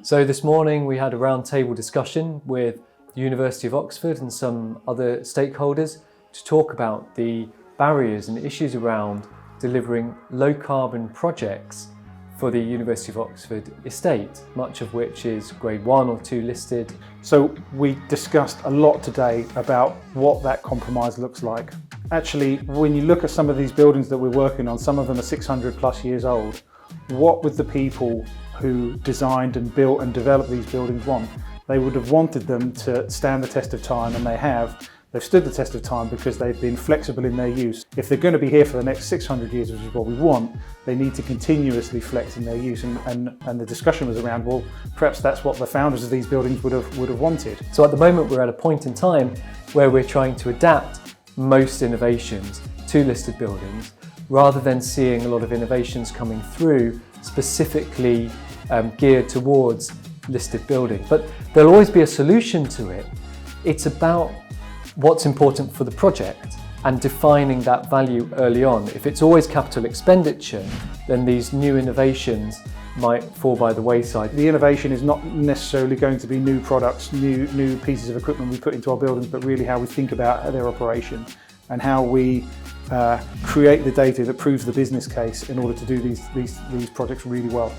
So this morning we had a roundtable discussion with the University of Oxford and some other stakeholders to talk about the barriers and issues around delivering low carbon projects for the University of Oxford estate, much of which is grade 1 or 2 listed. So we discussed a lot today about what that compromise looks like. Actually, when you look at some of these buildings that we're working on, some of them are 600 plus years old. What would the people who designed and built and developed these buildings want? They would have wanted them to stand the test of time, and they have. They've stood the test of time because they've been flexible in their use. If they're going to be here for the next 600 years, which is what we want, they need to continuously flex in their use. And the discussion was around, well, perhaps that's what the founders of these buildings would have wanted. So at the moment we're at a point in time where we're trying to adapt most innovations to listed buildings, rather than seeing a lot of innovations coming through specifically geared towards listed buildings. But there'll always be a solution to it. It's about what's important for the project and defining that value early on. If it's always capital expenditure, then these new innovations might fall by the wayside. The innovation is not necessarily going to be new products, new pieces of equipment we put into our buildings, but really how we think about their operation and how we create the data that proves the business case in order to do these projects really well.